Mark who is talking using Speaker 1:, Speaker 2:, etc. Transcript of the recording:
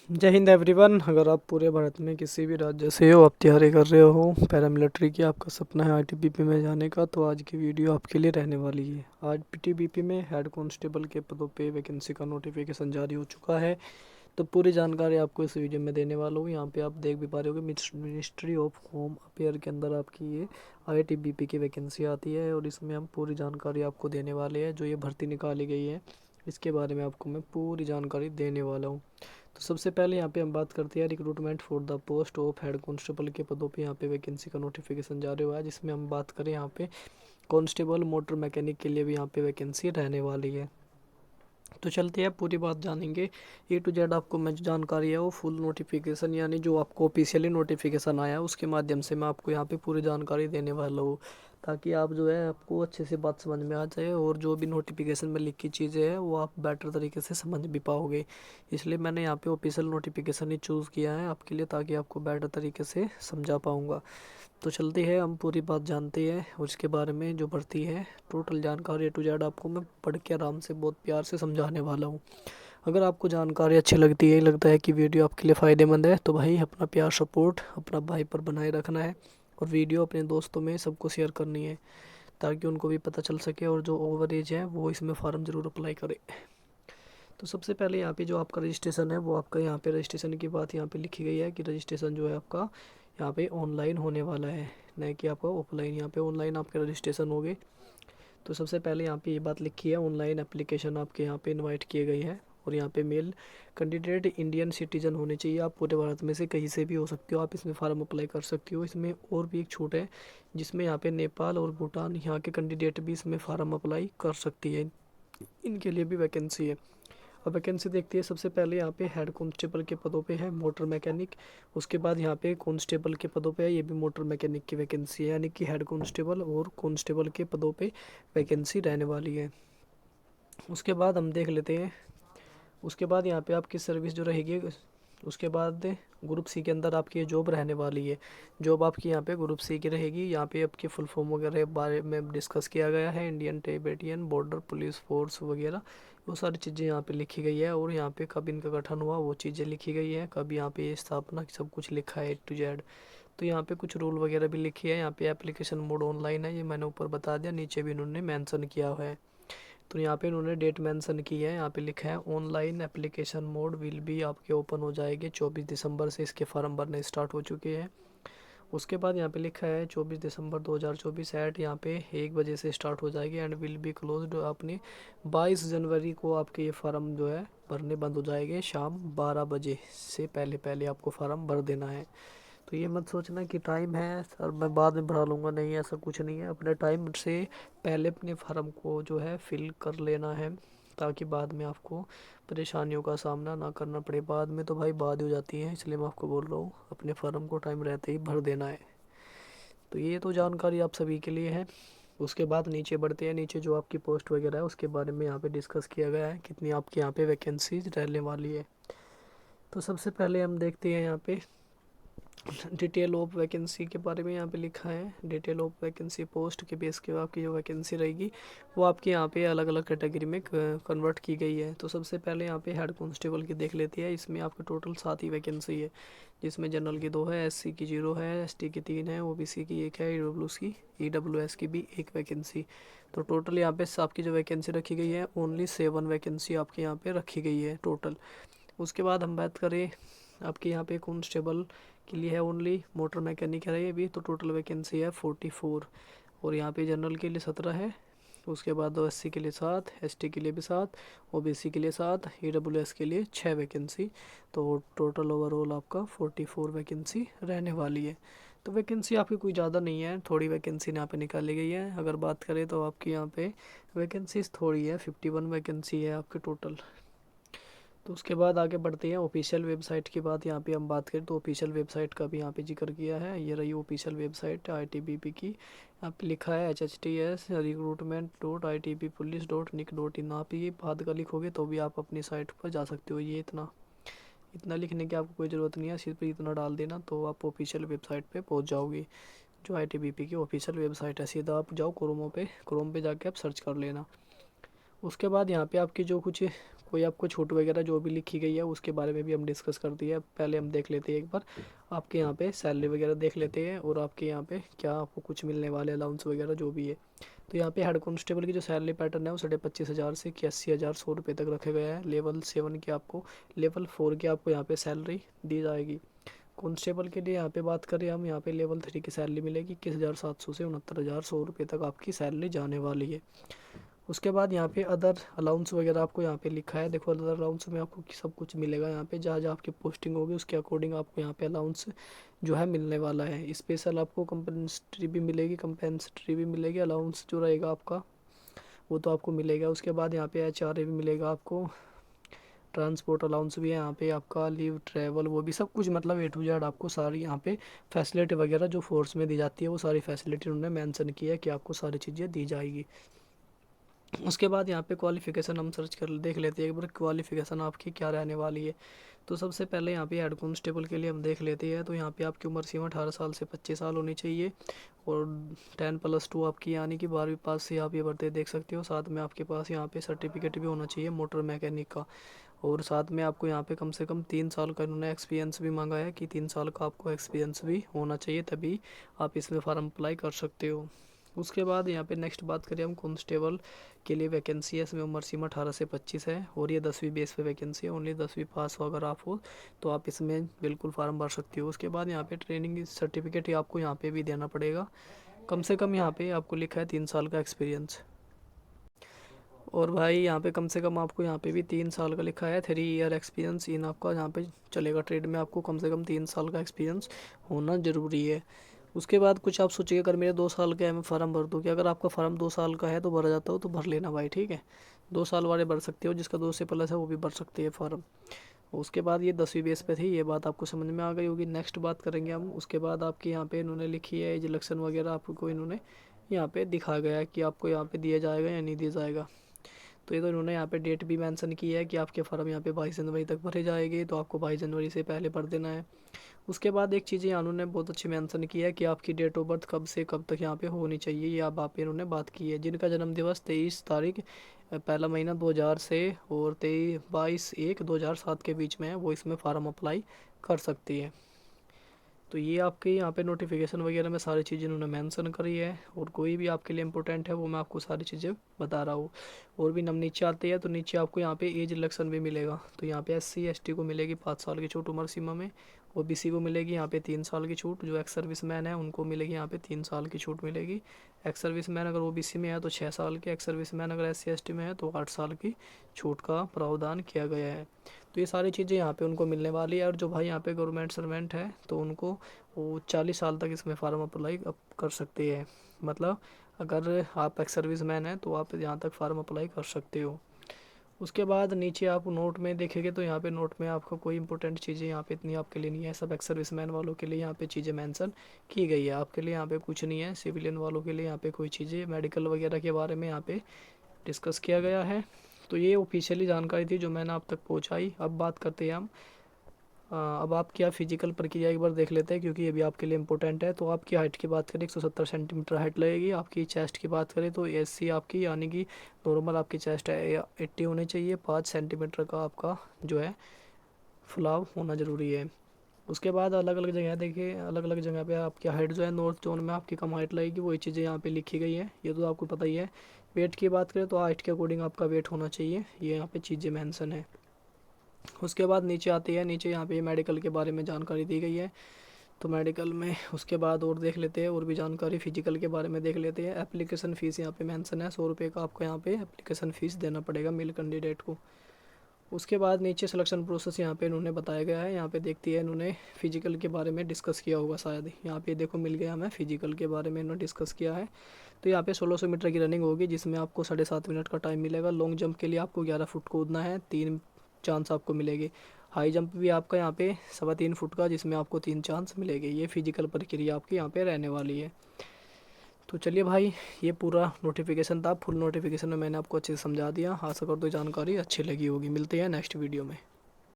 Speaker 1: जय हिंद एवरीवन। अगर आप पूरे भारत में किसी भी राज्य से हो, आप तैयारी कर रहे हो पैरामिलिट्री की, आपका सपना है आईटीबीपी में जाने का, तो आज की वीडियो आपके लिए रहने वाली है। आज पीटीबीपी में हेड कांस्टेबल के पदों पे वैकेंसी का नोटिफिकेशन जारी हो चुका है। तो पूरी जानकारी आपको इस वीडियो में देने वाला हूँ। यहाँ पे आप देख भी पा रहे हो कि मिनिस्ट्री ऑफ होम अफेयर के अंदर आपकी ये आईटीबीपी की वैकेंसी आती है, और इसमें हम पूरी जानकारी आपको देने वाले हैं। जो ये भर्ती निकाली गई है, इसके बारे में आपको मैं पूरी जानकारी देने वाला हूँ। तो सबसे पहले यहाँ पे हम बात करते हैं recruitment for the post of head constable के पदों पे यहाँ पे वैकेंसी का नोटिफिकेशन जारी हुआ है, जिसमें हम बात करें यहाँ पे कांस्टेबल मोटर मैकेनिक के लिए भी यहाँ पे वैकेंसी रहने वाली है। तो चलते हैं, पूरी बात जानेंगे ए टू जेड। आपको मैं जो जानकारी है वो फुल नोटिफिकेशन, यानी जो आपको ऑफिशियली नोटिफिकेशन आया है उसके माध्यम से मैं आपको यहाँ पे पूरी जानकारी देने वाला हूँ, ताकि आप जो है आपको अच्छे से बात समझ में आ जाए, और जो भी नोटिफिकेशन में लिखी चीज़ें हैं वो आप बेटर तरीके से समझ भी पाओगे। इसलिए मैंने यहाँ पे ऑफिशियल नोटिफिकेशन ही चूज़ किया है आपके लिए, ताकि आपको बेटर तरीके से समझा पाऊँगा। तो चलते हैं, हम पूरी बात जानते हैं और इसके बारे में जो भर्ती है टोटल जानकारी ए टू जेड आपको मैं पढ़ के आराम से बहुत प्यार से समझाने वाला हूँ। अगर आपको जानकारी अच्छी लगती है, लगता है कि वीडियो आपके लिए फ़ायदेमंद है, तो भाई अपना प्यार सपोर्ट अपना भाई पर बनाए रखना है, और वीडियो अपने दोस्तों में सबको शेयर करनी है, ताकि उनको भी पता चल सके, और जो ओवर एज है वो इसमें फ़ार्म ज़रूर अप्लाई करे। तो सबसे पहले यहाँ पे जो आपका रजिस्ट्रेशन है वो आपका यहाँ पे रजिस्ट्रेशन की बात यहाँ पे लिखी गई है कि रजिस्ट्रेशन जो है आपका यहाँ पे ऑनलाइन होने वाला है, न कि आपका ऑफलाइन। यहाँ पे ऑनलाइन आपके रजिस्ट्रेशन होगे। तो सबसे पहले यहाँ पे ये बात लिखी है, ऑनलाइन एप्लीकेशन आपके यहाँ पे इनवाइट किए गई है, और यहाँ पे मेल कैंडिडेट इंडियन सिटीजन होने चाहिए। आप पूरे भारत में से कहीं से भी हो सकते हो, आप इसमें फार्म अप्लाई कर सकते हो। इसमें और भी एक छूट है, जिसमें यहाँ पे नेपाल और भूटान यहाँ के कैंडिडेट भी इसमें फार्म अप्लाई कर सकती है, इनके लिए भी वैकेंसी है। अब वैकेंसी देखती है, सबसे पहले यहाँ पे हेड कांस्टेबल के पदों पे है मोटर मैकेनिक। उसके बाद यहाँ पे कांस्टेबल के पदों पे है, ये भी मोटर मैकेनिक की वैकेंसी है, यानी कि हेड कांस्टेबल और कांस्टेबल के पदों पे वैकेंसी रहने वाली है। उसके बाद हम देख लेते हैं, उसके बाद यहाँ पे आपकी सर्विस जो रहेगी, उसके बाद ग्रुप सी के अंदर आपकी जॉब रहने वाली है। जॉब आपकी यहाँ पे ग्रुप सी की रहेगी। यहाँ पे आपके फुल फॉर्म वगैरह बारे में डिस्कस किया गया है, Indian Tibetan border police force वगैरह, वो सारी चीज़ें यहाँ पे लिखी गई है, और यहाँ पे कब इनका गठन हुआ वो चीज़ें लिखी गई है, कब यहाँ पे स्थापना, सब कुछ लिखा है ए टू जेड। तो यहाँ पे कुछ रूल वगैरह भी लिखी है। यहाँ पे एप्लीकेशन मोड ऑनलाइन है, ये मैंने ऊपर बता दिया, नीचे भी इन्होंने मेंशन किया हुआ है। तो यहाँ पे इन्होंने डेट मेंशन की है, यहाँ पे लिखा है online application mode will be आपके ओपन हो जाएगी 24 दिसंबर से इसके फॉर्म भरने स्टार्ट हो चुके हैं। उसके बाद यहाँ पे लिखा है 24 दिसंबर 2024 एट यहाँ पे 1 बजे से स्टार्ट हो जाएगी, एंड विल बी क्लोज्ड अपने 22 जनवरी को आपके ये फार्म जो है भरने बंद हो जाएंगे, शाम 12 बजे से पहले पहले आपको फार्म भर देना है। तो ये मत सोचना कि टाइम है सर मैं बाद में भरा लूँगा, नहीं ऐसा कुछ नहीं है। अपने टाइम से पहले अपने फार्म को जो है फिल कर लेना है, ताकि बाद में आपको परेशानियों का सामना ना करना पड़े। बाद में तो भाई बाद हो जाती है, इसलिए मैं आपको बोल रहा हूँ अपने फार्म को टाइम रहते ही भर देना है। तो ये तो जानकारी आप सभी के लिए है। उसके बाद नीचे बढ़ते हैं, नीचे जो आपकी पोस्ट वगैरह है उसके बारे में यहाँ पे डिस्कस किया गया है, कितनी आपके यहाँ पे वैकेंसीज रहने वाली है। तो सबसे पहले हम देखते हैं यहाँ पे डिटेल ऑफ वैकेंसी के बारे में। यहाँ पे लिखा है डिटेल ऑफ वैकेंसी पोस्ट के बेस के आपकी जो वैकेंसी रहेगी वो आपके यहाँ पे अलग अलग कैटेगरी में कन्वर्ट की गई है। तो सबसे पहले यहाँ पे हेड कांस्टेबल की देख लेते हैं। इसमें आपके टोटल 7 ही वैकेंसी है, जिसमें जनरल की 2 है, एससी की 0 है, एसटी की 3 है, ओबीसी की 1 है, ईडब्ल्यूएस की भी 1 वैकेंसी। तो टोटल यहाँ पे आपकी जो वैकेंसी रखी गई है ओनली 7 वैकेंसी आपके यहाँ पे रखी गई है टोटल। उसके बाद हम बात करें आपके यहाँ पे कांस्टेबल के लिए है ओनली, मोटर मैकेनिक है ये भी, तो टोटल वैकेंसी है 44, और यहाँ पे जनरल के लिए 17 है। उसके बाद एससी के लिए 7, एसटी के लिए भी 7, ओबीसी के लिए 7, ईडब्ल्यूएस के लिए 6 वैकेंसी। तो टोटल ओवरऑल आपका 44 वैकेंसी रहने वाली है। तो वैकेंसी आपकी कोई ज़्यादा नहीं है, थोड़ी वैकेंसी यहाँ पे निकाली गई है। अगर बात करें तो आपकी यहाँ पे वैकेंसीज थोड़ी है, 51 वैकेंसी है आपके टोटल। तो उसके बाद आगे बढ़ते हैं ऑफिशियल वेबसाइट की बात। यहाँ पे हम बात करें तो ऑफिशियल वेबसाइट का भी यहाँ पे जिक्र किया है, ये रही ऑफिशियल वेबसाइट आईटीबीपी की। यहाँ पे लिखा है https://recruitment.itbpolice.nic.in। आप ये बाद का लिखोगे तो भी आप अपनी साइट पर जा सकते हो। ये इतना इतना लिखने की आपको कोई ज़रूरत नहीं है, सिर्फ इतना डाल देना तो आप ऑफिशियल वेबसाइट पे पहुंच जाओगे। जो आईटीबीपी की ऑफिशियल वेबसाइट है, सीधा आप जाओ क्रोम पे जाके आप सर्च कर लेना। उसके बाद यहाँ पे आपकी जो कुछ कोई आपको छूट वगैरह जो भी लिखी गई है उसके बारे में भी हम डिस्कस कर दिए। पहले हम देख लेते हैं एक बार आपके यहाँ पे सैलरी वगैरह देख लेते हैं और आपके यहाँ पे क्या आपको कुछ मिलने वाले अलाउंस वगैरह जो भी है। तो यहाँ पे हेड कांस्टेबल की जो सैलरी पैटर्न है वो 25,500 से 81,100 रुपये तक रखे गए हैं। लेवल 7 की आपको, लेवल 4 की आपको यहाँ पे सैलरी दी जाएगी। कांस्टेबल के लिए यहाँ पे बात करें हम, यहाँ पे लेवल 3 की सैलरी मिलेगी 21,700 से 69,100 रुपये तक आपकी सैलरी जाने वाली है। उसके बाद यहाँ पे अदर अलाउंस वगैरह आपको यहाँ पे लिखा है। देखो अदर अलाउंस में आपको सब कुछ मिलेगा। यहाँ पे जहाँ जहाँ आपकी पोस्टिंग होगी उसके अकॉर्डिंग आपको यहाँ पे अलाउंस जो है मिलने वाला है। स्पेशल आपको कंपेंसेटरी भी मिलेगी। अलाउंस जो रहेगा आपका वो तो आपको मिलेगा। उसके बाद यहाँ पे HRA भी मिलेगा आपको। ट्रांसपोर्ट अलाउंस भी है यहाँ पे आपका, लीव ट्रैवल वो भी सब कुछ, मतलब A to Z आपको सारी यहाँ पे फैसिलिटी वगैरह जो फोर्स में दी जाती है वो सारी फैसिलिटी उन्होंने मेंशन की है कि आपको सारी चीज़ें दी जाएगी। उसके बाद यहाँ पे क्वालिफ़िकेशन हम सर्च कर देख लेते हैं एक बार क्वालिफ़िकेशन आपकी क्या रहने वाली है। तो सबसे पहले यहाँ पे हेड कांस्टेबल के लिए हम देख लेते हैं। तो यहाँ पे आपकी उम्र सीमा 18 साल से 25 साल होनी चाहिए और 10+2 आपकी यानी कि 12वीं पास से आप ये भर्ती देख सकते हो। साथ में आपके पास यहाँ पे सर्टिफिकेट भी होना चाहिए मोटर मैकेनिक का, और साथ में आपको यहाँ पे कम से कम 3 साल का इन्होंने एक्सपीरियंस भी मांगा है कि 3 साल का आपको एक्सपीरियंस भी होना चाहिए, तभी आप इसमें फॉर्म अप्लाई कर सकते हो। उसके बाद यहाँ पे नेक्स्ट बात करें हम कांस्टेबल के लिए वैकेंसी है। इसमें उम्र सीमा 18 से 25 है और ये 10वीं बेस पे वैकेंसी है। ओनली 10वीं पास हो अगर आप हो तो आप इसमें बिल्कुल फार्म भर सकते हो। उसके बाद यहाँ पे ट्रेनिंग सर्टिफिकेट ही आपको यहाँ पे भी देना पड़ेगा। कम से कम यहाँ पे आपको लिखा है 3 साल का एक्सपीरियंस। और भाई यहाँ पे कम से कम आपको यहाँ पे भी 3 साल का लिखा है, 3 ईयर एक्सपीरियंस इन आपका यहाँ पे चलेगा। ट्रेड में आपको कम से कम 3 साल का एक्सपीरियंस होना ज़रूरी है। उसके बाद कुछ आप सोचिए, अगर मेरे 2 साल का है मैं फ़ार्म भर दूँ क्या? अगर आपका फ़ार्म 2 साल का है तो भरा जाता हो तो भर लेना भाई, ठीक है। 2 साल वाले भर सकते हो, जिसका 2 से प्लस है वो भी भर सकते हैं फ़ार्म। उसके बाद ये 10वीं बेस पे थी, ये बात आपको समझ में आ गई होगी। नेक्स्ट बात करेंगे हम। उसके बाद आपके यहाँ पे इन्होंने लिखी है एज इलेक्शन वगैरह आपको इन्होंने यहाँ पे दिखा गया है कि आपको यहाँ पे दिया जाएगा या नहीं दिया जाएगा। तो ये तो इन्होंने यहाँ पे डेट भी मेंशन की है कि आपके फॉर्म यहाँ पे 22 जनवरी तक भरे जाएंगे, तो आपको 22 जनवरी से पहले भर देना है। उसके बाद एक चीज़ यहाँ उन्होंने बहुत अच्छी मेंशन की है कि आपकी डेट ऑफ बर्थ कब से कब तक यहाँ पे होनी चाहिए, ये अब आप इन्होंने बात की है। जिनका जन्म दिवस 23 तारीख पहला महीना 2000 से और 22/1/2007 के बीच में है, वो इसमें फ़ार्म अप्लाई कर सकती है। तो ये आपके यहाँ पे नोटिफिकेशन वगैरह में सारी चीज़ें इन्होंने मेंशन करी है, और कोई भी आपके लिए इंपॉर्टेंट है वो मैं आपको सारी चीज़ें बता रहा हूँ। और भी हम नीचे आते हैं तो नीचे आपको यहाँ पे एज रिलैक्सेशन भी मिलेगा। तो यहाँ पे SC ST को मिलेगी 5 साल की छूट उम्र सीमा में। OBC को मिलेगी यहाँ पे 3 साल की छूट। जो एक्स सर्विस मैन है उनको मिलेगी यहाँ पे 3 साल की छूट मिलेगी। एक्स सर्विस मैन अगर OBC में है तो 6 साल की, एक्स सर्विस मैन अगर SC ST में है तो 8 साल की छूट का प्रावधान किया गया है। तो ये सारी चीज़ें यहाँ पे उनको मिलने वाली है। और जो भाई यहाँ पे गवर्नमेंट सर्वेंट है तो उनको वो 40 साल तक इसमें फार्म अप्लाई कर सकते हैं। मतलब अगर आप एक्स सर्विस मैन हैं तो आप यहाँ तक फार्म अप्लाई कर सकते हो। उसके बाद नीचे आप नोट में देखेंगे तो यहाँ पे नोट में आपको कोई इंपॉर्टेंट चीज़ें यहाँ पे इतनी आपके लिए नहीं है। सब एक्स सर्विस मैन वालों के लिए यहाँ पे चीज़ें मेंशन की गई है, आपके लिए यहाँ पे कुछ नहीं है। सिविलियन वालों के लिए यहाँ पे कोई चीज़ें मेडिकल वगैरह के बारे में यहाँ पे डिस्कस किया गया है। तो ये ऑफिशियली जानकारी थी जो मैंने आप तक पहुँचाई। अब बात करते हैं हम अब आप क्या फिजिकल प्रक्रिया एक बार देख लेते हैं, क्योंकि ये भी आपके लिए इंपॉर्टेंट है। तो आपकी हाइट की बात करें 170 सेंटीमीटर हाइट लगेगी। आपकी चेस्ट की बात करें तो SC आपकी यानी कि नॉर्मल आपकी चेस्ट है 80 होनी चाहिए। 5 सेंटीमीटर का आपका जो है फुलाव होना ज़रूरी है। उसके बाद अलग अलग जगह देखिए, अलग अलग जगह पे आपकी हाइट जो है नॉर्थ जोन में आपकी कम हाइट लगेगी, वही चीज़ें यहाँ पे लिखी गई है, ये तो आपको पता ही है। वेट की बात करें तो हाइट के अकॉर्डिंग आपका वेट होना चाहिए, ये यहाँ पे चीज़ें मेंशन है। उसके बाद नीचे आती है, नीचे यहाँ पे मेडिकल के बारे में जानकारी दी गई है। तो मेडिकल में उसके बाद और देख लेते हैं और भी जानकारी फिजिकल के बारे में देख लेते हैं। एप्लीकेशन फ़ीस यहाँ पे मेंशन है, 100 रुपये का आपको यहाँ पे एप्लीकेशन फ़ीस देना पड़ेगा मेल कैंडिडेट को। उसके बाद नीचे सिलेक्शन प्रोसेस यहाँ पे इन्होंने बताया गया है। यहाँ पे देखती है इन्होंने फिजिकल के बारे में डिस्कस किया होगा शायद, यहाँ पे देखो मिल गया हमें फिजिकल के बारे में इन्होंने डिस्कस किया है। तो यहाँ पे 1600 मीटर की रनिंग होगी जिसमें आपको 7.5 मिनट का टाइम मिलेगा। लॉन्ग जंप के लिए आपको 11 फुट कूदना है, 3 चांस आपको मिलेगी। हाई जंप भी आपका यहाँ पे 3.25 फुट का जिसमें आपको 3 चांस मिलेंगे। ये फिजिकल प्रक्रिया आपकी यहाँ पे रहने वाली है। तो चलिए भाई, ये पूरा नोटिफिकेशन था। फुल नोटिफिकेशन में मैंने आपको अच्छे से समझा दिया। आशा करता हूँ जानकारी अच्छी लगी होगी। मिलते हैं नेक्स्ट वीडियो में।